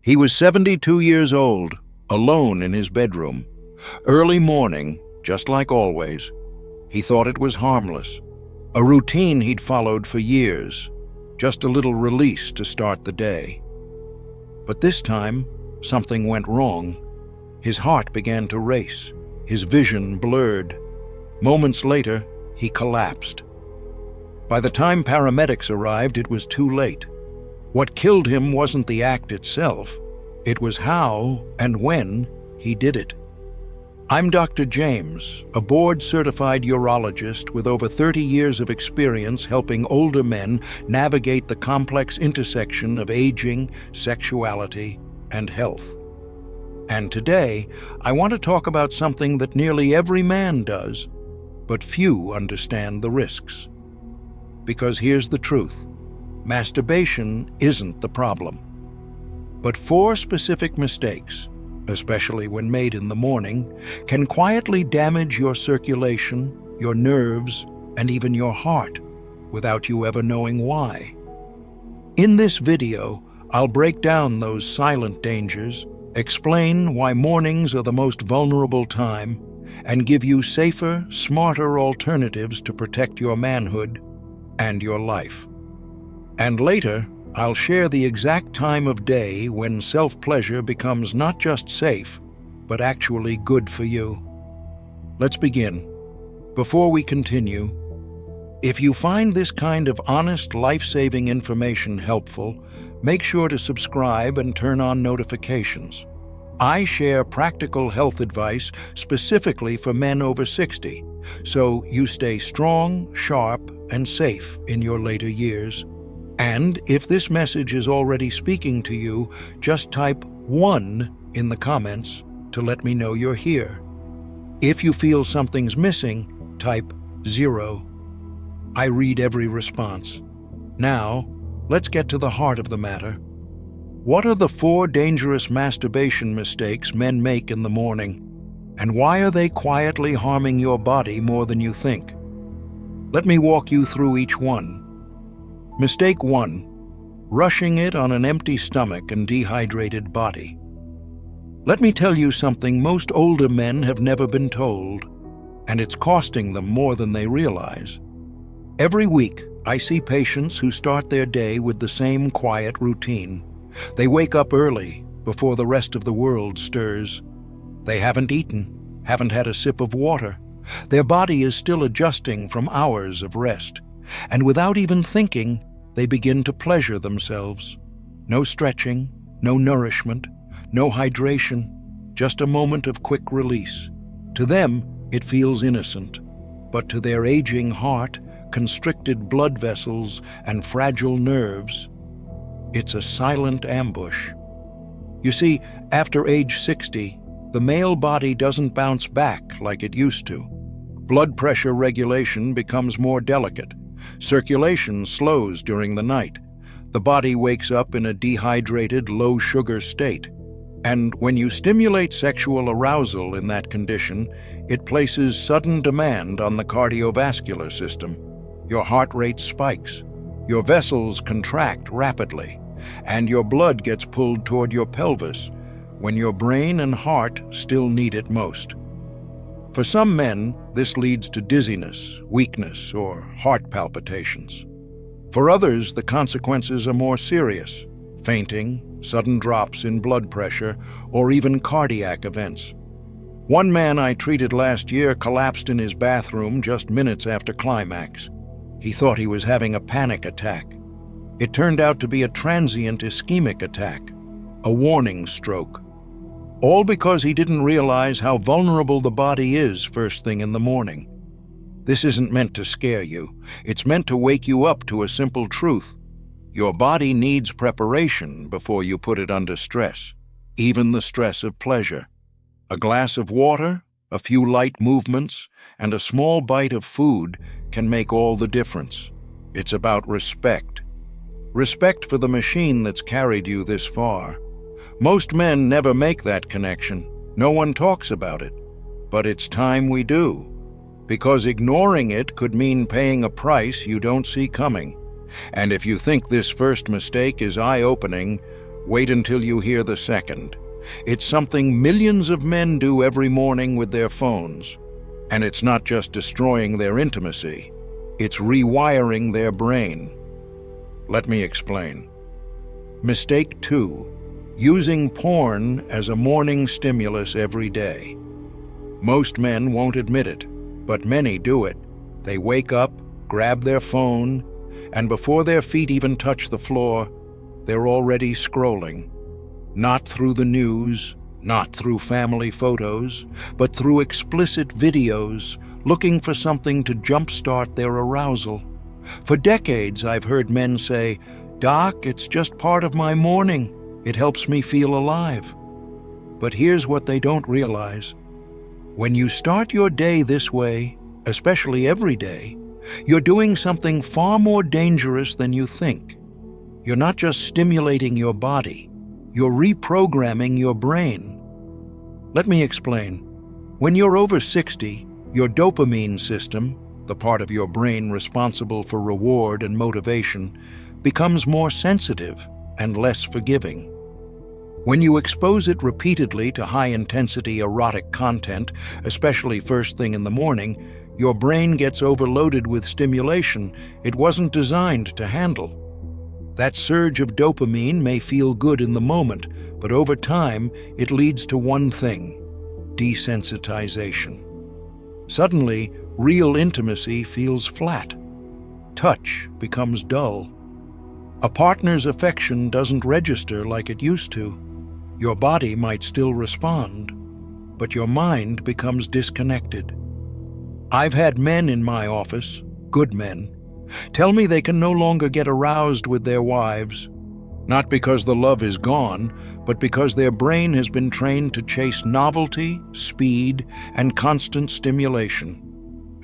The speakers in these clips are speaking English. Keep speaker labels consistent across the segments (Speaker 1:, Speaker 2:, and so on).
Speaker 1: He was 72 years old, alone in his bedroom. Early morning, just like always. He thought it was harmless. A routine he'd followed for years. Just a little release to start the day. But this time, something went wrong. His heart began to race. His vision blurred. Moments later, he collapsed. By the time paramedics arrived, it was too late. What killed him wasn't the act itself. It was how and when he did it. I'm Dr. James, a board-certified urologist with over 30 years of experience helping older men navigate the complex intersection of aging, sexuality, and health. And today, I want to talk about something that nearly every man does, but few understand the risks. Because here's the truth. Masturbation isn't the problem. But 4 specific mistakes, especially when made in the morning, can quietly damage your circulation, your nerves, and even your heart, without you ever knowing why. In this video, I'll break down those silent dangers, explain why mornings are the most vulnerable time, and give you safer, smarter alternatives to protect your manhood and your life. And later, I'll share the exact time of day when self-pleasure becomes not just safe, but actually good for you. Let's begin. Before we continue, if you find this kind of honest, life-saving information helpful, make sure to subscribe and turn on notifications. I share practical health advice specifically for men over 60, so you stay strong, sharp, and safe in your later years. And if this message is already speaking to you, just type 1 in the comments to let me know you're here. If you feel something's missing, type 0. I read every response. Now, let's get to the heart of the matter. What are the 4 dangerous masturbation mistakes men make in the morning? And why are they quietly harming your body more than you think? Let me walk you through each one. Mistake 1. Rushing it on an empty stomach and dehydrated body. Let me tell you something most older men have never been told, and it's costing them more than they realize. Every week, I see patients who start their day with the same quiet routine. They wake up early, before the rest of the world stirs. They haven't eaten, haven't had a sip of water. Their body is still adjusting from hours of rest. And without even thinking, they begin to pleasure themselves. No stretching, no nourishment, no hydration, just a moment of quick release. To them, it feels innocent, but to their aging heart, constricted blood vessels, and fragile nerves, it's a silent ambush. You see, after age 60, the male body doesn't bounce back like it used to. Blood pressure regulation becomes more delicate. Circulation slows during the night. The body wakes up in a dehydrated, low-sugar state. And when you stimulate sexual arousal in that condition, it places sudden demand on the cardiovascular system. Your heart rate spikes. Your vessels contract rapidly, and your blood gets pulled toward your pelvis when your brain and heart still need it most. For some men, this leads to dizziness, weakness, or heart palpitations. For others, the consequences are more serious: fainting, sudden drops in blood pressure, or even cardiac events. One man I treated last year collapsed in his bathroom just minutes after climax. He thought he was having a panic attack. It turned out to be a transient ischemic attack, a warning stroke. All because he didn't realize how vulnerable the body is first thing in the morning. This isn't meant to scare you. It's meant to wake you up to a simple truth. Your body needs preparation before you put it under stress, even the stress of pleasure. A glass of water, a few light movements, and a small bite of food can make all the difference. It's about respect. Respect for the machine that's carried you this far. Most men never make that connection. No one talks about it. But it's time we do. Because ignoring it could mean paying a price you don't see coming. And if you think this first mistake is eye-opening, Wait until you hear the second. It's something millions of men do every morning with their phones. And it's not just destroying their intimacy, it's rewiring their brain. Let me explain. Mistake 2. Using porn as a morning stimulus every day. Most men won't admit it, but many do it. They wake up, grab their phone, and before their feet even touch the floor, they're already scrolling. Not through the news, not through family photos, but through explicit videos, looking for something to jumpstart their arousal. For decades, I've heard men say, "Doc, it's just part of my morning. It helps me feel alive." But here's what they don't realize. When you start your day this way, especially every day, you're doing something far more dangerous than you think. You're not just stimulating your body, you're reprogramming your brain. Let me explain. When you're over 60, your dopamine system, the part of your brain responsible for reward and motivation, becomes more sensitive and less forgiving. When you expose it repeatedly to high-intensity erotic content, especially first thing in the morning, your brain gets overloaded with stimulation it wasn't designed to handle. That surge of dopamine may feel good in the moment, but over time it leads to one thing: desensitization. Suddenly, real intimacy feels flat. Touch becomes dull. A partner's affection doesn't register like it used to. Your body might still respond, but your mind becomes disconnected. I've had men in my office, good men, tell me they can no longer get aroused with their wives, not because the love is gone, but because their brain has been trained to chase novelty, speed, and constant stimulation.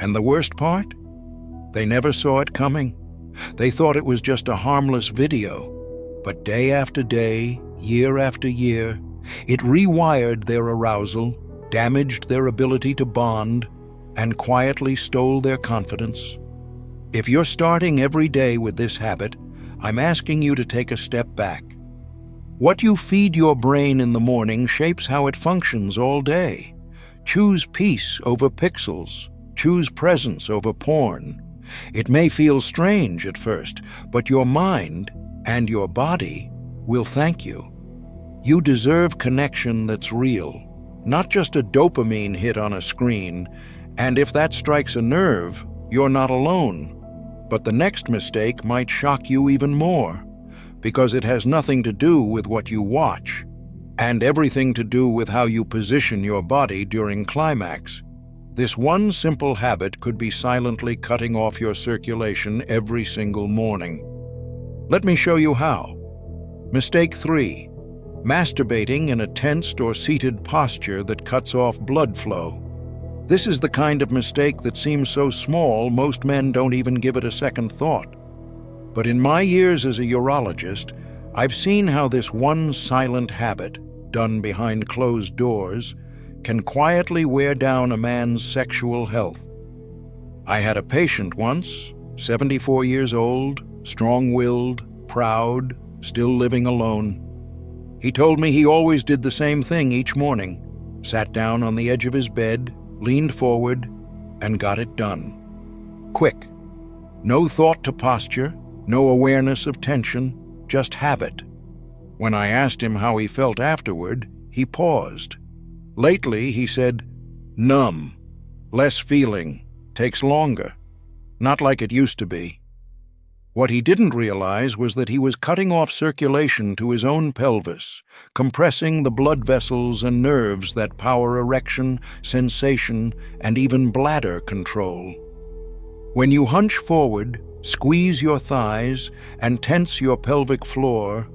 Speaker 1: And the worst part? They never saw it coming. They thought it was just a harmless video, but day after day, year after year, it rewired their arousal, damaged their ability to bond, and quietly stole their confidence. If you're starting every day with this habit, I'm asking you to take a step back. What you feed your brain in the morning shapes how it functions all day. Choose peace over pixels. Choose presence over porn. It may feel strange at first, but your mind and your body will thank you. You deserve connection that's real, not just a dopamine hit on a screen, and if that strikes a nerve, you're not alone. But the next mistake might shock you even more, because it has nothing to do with what you watch, and everything to do with how you position your body during climax. This one simple habit could be silently cutting off your circulation every single morning. Let me show you how. Mistake 3. Masturbating in a tensed or seated posture that cuts off blood flow. This is the kind of mistake that seems so small most men don't even give it a second thought. But in my years as a urologist, I've seen how this one silent habit, done behind closed doors, can quietly wear down a man's sexual health. I had a patient once, 74 years old, strong-willed, proud, still living alone. He told me he always did the same thing each morning, sat down on the edge of his bed, leaned forward, and got it done. Quick. No thought to posture, no awareness of tension, just habit. When I asked him how he felt afterward, he paused. Lately, he said, numb, less feeling, takes longer, not like it used to be. What he didn't realize was that he was cutting off circulation to his own pelvis, compressing the blood vessels and nerves that power erection, sensation, and even bladder control. When you hunch forward, squeeze your thighs, and tense your pelvic floor,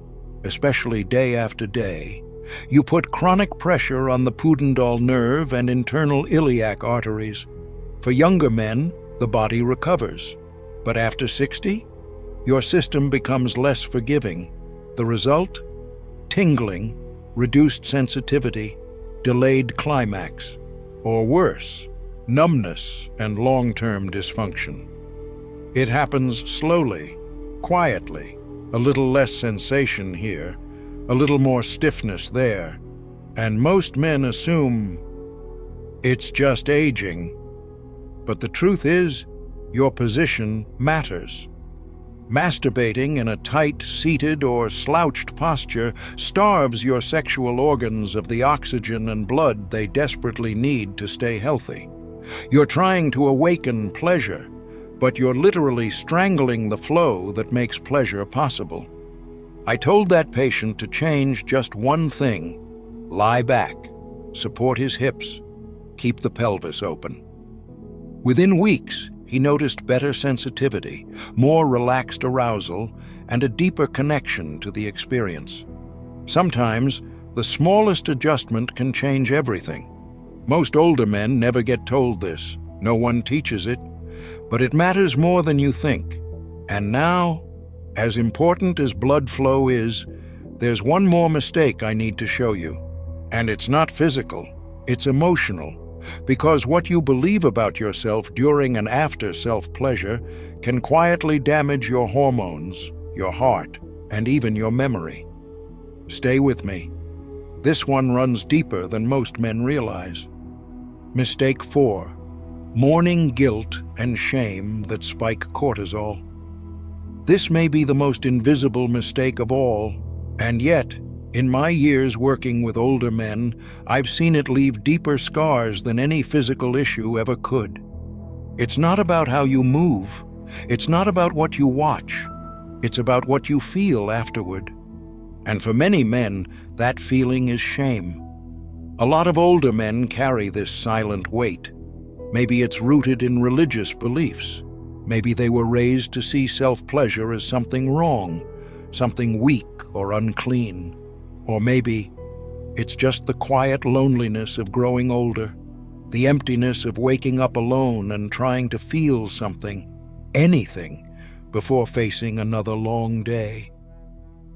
Speaker 1: especially day after day, you put chronic pressure on the pudendal nerve and internal iliac arteries. For younger men, the body recovers. But after 60, your system becomes less forgiving. The result? Tingling, reduced sensitivity, delayed climax, or worse, numbness and long-term dysfunction. It happens slowly, quietly, a little less sensation here, a little more stiffness there, and most men assume it's just aging. But the truth is, your position matters. Masturbating in a tight, seated, or slouched posture starves your sexual organs of the oxygen and blood they desperately need to stay healthy. You're trying to awaken pleasure, but you're literally strangling the flow that makes pleasure possible. I told that patient to change just one thing: lie back, support his hips, keep the pelvis open. Within weeks, he noticed better sensitivity, more relaxed arousal, and a deeper connection to the experience. Sometimes, the smallest adjustment can change everything. Most older men never get told this. No one teaches it. But it matters more than you think. And now, as important as blood flow is, there's one more mistake I need to show you. And it's not physical, it's emotional. Because what you believe about yourself during and after self-pleasure can quietly damage your hormones, your heart, and even your memory. Stay with me. This one runs deeper than most men realize. Mistake 4. Mourning guilt and shame that spike cortisol. This may be the most invisible mistake of all, and yet, in my years working with older men, I've seen it leave deeper scars than any physical issue ever could. It's not about how you move. It's not about what you watch. It's about what you feel afterward. And for many men, that feeling is shame. A lot of older men carry this silent weight. Maybe it's rooted in religious beliefs. Maybe they were raised to see self-pleasure as something wrong, something weak or unclean. Or maybe it's just the quiet loneliness of growing older, the emptiness of waking up alone and trying to feel something, anything, before facing another long day.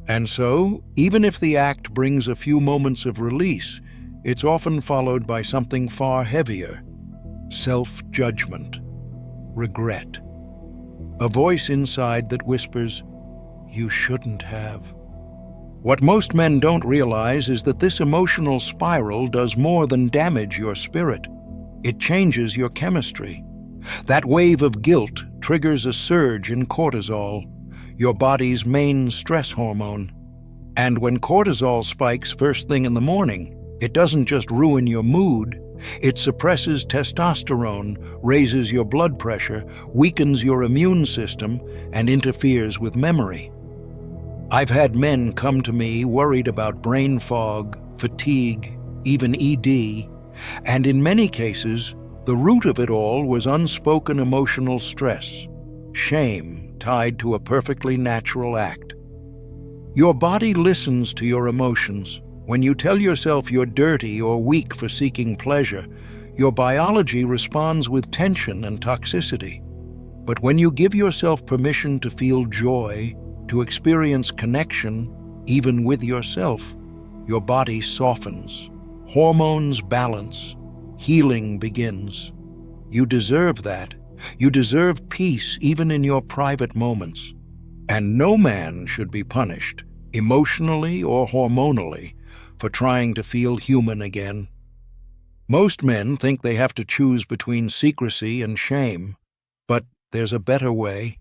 Speaker 1: And so, even if the act brings a few moments of release, it's often followed by something far heavier: self-judgment, regret. A voice inside that whispers, "You shouldn't have." What most men don't realize is that this emotional spiral does more than damage your spirit. It changes your chemistry. That wave of guilt triggers a surge in cortisol, your body's main stress hormone. And when cortisol spikes first thing in the morning, it doesn't just ruin your mood, it suppresses testosterone, raises your blood pressure, weakens your immune system, and interferes with memory. I've had men come to me worried about brain fog, fatigue, even ED, and in many cases, the root of it all was unspoken emotional stress, shame tied to a perfectly natural act. Your body listens to your emotions. When you tell yourself you're dirty or weak for seeking pleasure, your biology responds with tension and toxicity. But when you give yourself permission to feel joy, to experience connection, even with yourself, your body softens, hormones balance, healing begins. You deserve that. You deserve peace even in your private moments. And no man should be punished, emotionally or hormonally, for trying to feel human again. Most men think they have to choose between secrecy and shame, but there's a better way.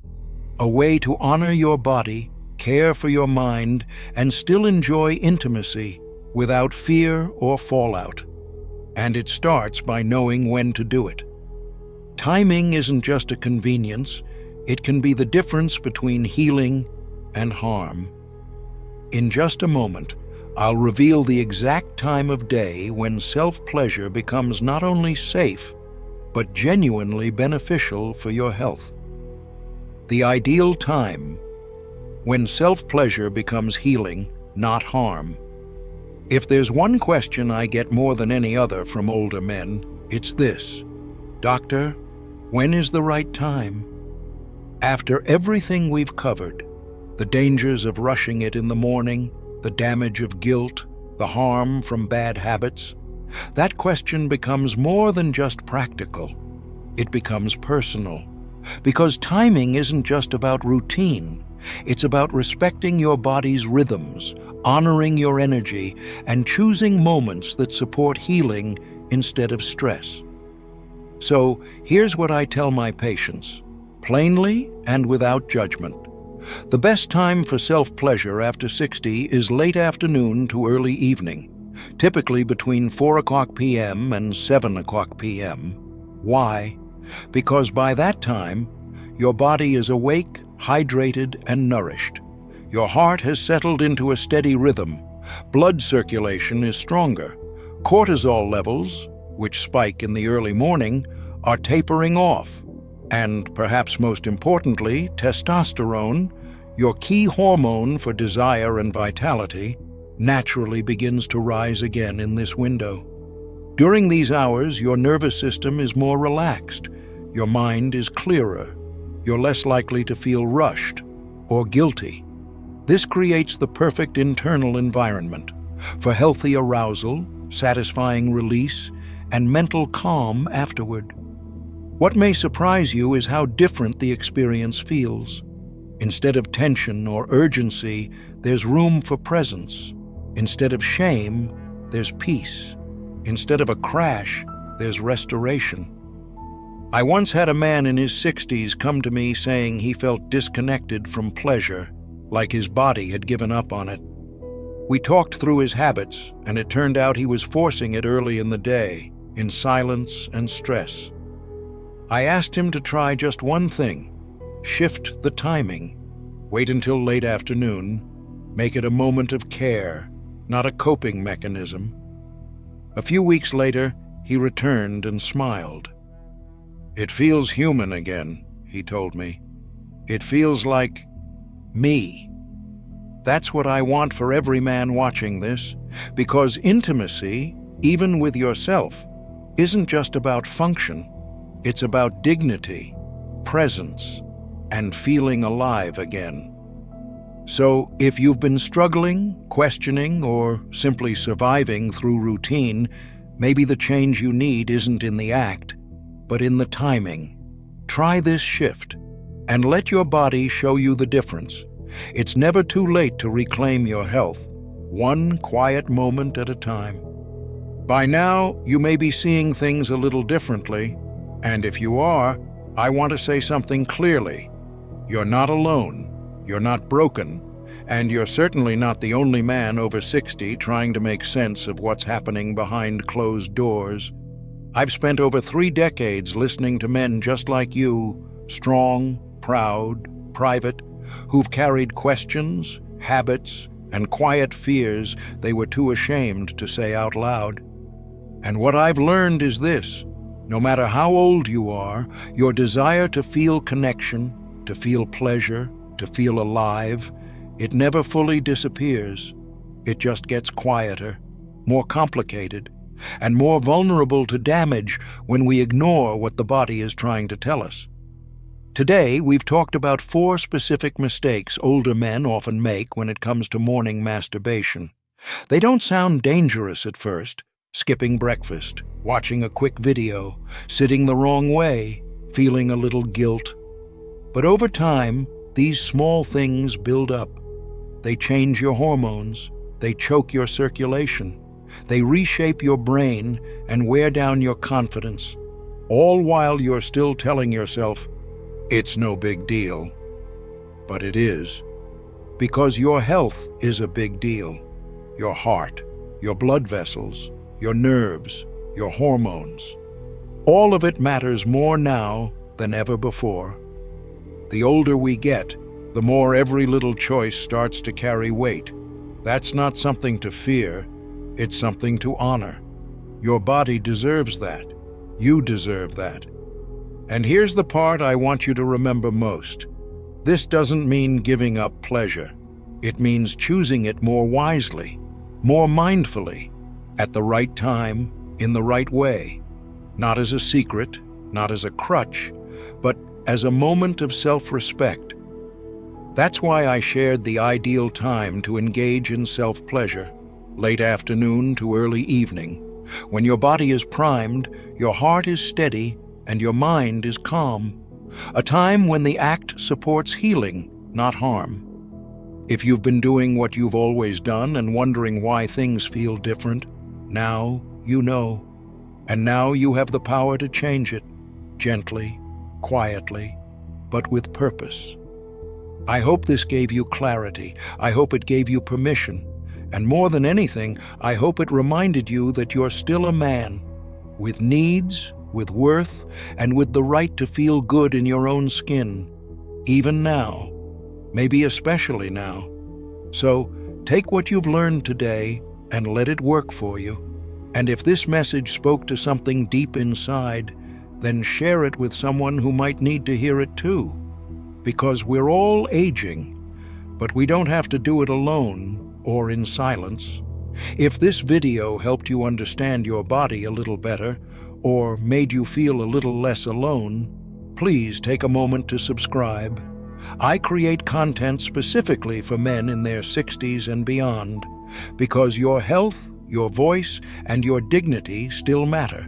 Speaker 1: A way to honor your body, care for your mind, and still enjoy intimacy without fear or fallout. And it starts by knowing when to do it. Timing isn't just a convenience, it can be the difference between healing and harm. In just a moment, I'll reveal the exact time of day when self-pleasure becomes not only safe, but genuinely beneficial for your health. The ideal time, when self-pleasure becomes healing, not harm. If there's one question I get more than any other from older men, it's this: "Doctor, when is the right time?" After everything we've covered, the dangers of rushing it in the morning, the damage of guilt, the harm from bad habits, that question becomes more than just practical. It becomes personal. Because timing isn't just about routine, It's about respecting your body's rhythms, honoring your energy, and choosing moments that support healing instead of stress. So here's what I tell my patients, plainly and without judgment. The best time for self-pleasure after 60 is late afternoon to early evening, typically between 4 p.m. and 7 p.m. Why? Because by that time, your body is awake, hydrated, and nourished. Your heart has settled into a steady rhythm. Blood circulation is stronger. Cortisol levels, which spike in the early morning, are tapering off. And perhaps most importantly, testosterone, your key hormone for desire and vitality, naturally begins to rise again in this window. During these hours, your nervous system is more relaxed, your mind is clearer, you're less likely to feel rushed or guilty. This creates the perfect internal environment for healthy arousal, satisfying release, and mental calm afterward. What may surprise you is how different the experience feels. Instead of tension or urgency, there's room for presence. Instead of shame, there's peace. Instead of a crash, there's restoration. I once had a man in his 60s come to me saying he felt disconnected from pleasure, like his body had given up on it. We talked through his habits, and it turned out he was forcing it early in the day, in silence and stress. I asked him to try just one thing: shift the timing. Wait until late afternoon. Make it a moment of care, not a coping mechanism. A few weeks later, he returned and smiled. "It feels human again," he told me. "It feels like me." That's what I want for every man watching this, because intimacy, even with yourself, isn't just about function. It's about dignity, presence, and feeling alive again. So, if you've been struggling, questioning, or simply surviving through routine, maybe the change you need isn't in the act, but in the timing. Try this shift, and let your body show you the difference. It's never too late to reclaim your health, one quiet moment at a time. By now, you may be seeing things a little differently, and if you are, I want to say something clearly. You're not alone, you're not broken, and you're certainly not the only man over 60 trying to make sense of what's happening behind closed doors. I've spent over 3 decades listening to men just like you, strong, proud, private, who've carried questions, habits, and quiet fears they were too ashamed to say out loud. And what I've learned is this: no matter how old you are, your desire to feel connection, to feel pleasure, to feel alive, it never fully disappears. It just gets quieter, more complicated, and more vulnerable to damage when we ignore what the body is trying to tell us. Today, we've talked about 4 specific mistakes older men often make when it comes to morning masturbation. They don't sound dangerous at first: skipping breakfast, watching a quick video, sitting the wrong way, feeling a little guilt. But over time, these small things build up. They change your hormones, they choke your circulation, they reshape your brain and wear down your confidence, all while you're still telling yourself, "It's no big deal." But it is. Because your health is a big deal. Your heart, your blood vessels, your nerves, your hormones. All of it matters more now than ever before. The older we get, the more every little choice starts to carry weight. That's not something to fear, it's something to honor. Your body deserves that. You deserve that. And here's the part I want you to remember most. This doesn't mean giving up pleasure. It means choosing it more wisely, more mindfully, at the right time, in the right way. Not as a secret, not as a crutch, but as a moment of self-respect. That's why I shared the ideal time to engage in self-pleasure, late afternoon to early evening, when your body is primed, your heart is steady, and your mind is calm. A time when the act supports healing, not harm. If you've been doing what you've always done and wondering why things feel different, now you know. And now you have the power to change it, gently, quietly, but with purpose. I hope this gave you clarity. I hope it gave you permission. And more than anything, I hope it reminded you that you're still a man, with needs, with worth, and with the right to feel good in your own skin, even now, maybe especially now. So, take what you've learned today and let it work for you. And if this message spoke to something deep inside, then share it with someone who might need to hear it too. Because we're all aging, but we don't have to do it alone or in silence. If this video helped you understand your body a little better, or made you feel a little less alone, please take a moment to subscribe. I create content specifically for men in their 60s and beyond, because your health, your voice, and your dignity still matter.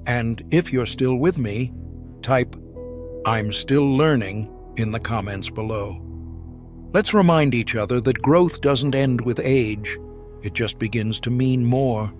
Speaker 1: And if you're still with me, type "I'm still learning" in the comments below. Let's remind each other that growth doesn't end with age. It just begins to mean more.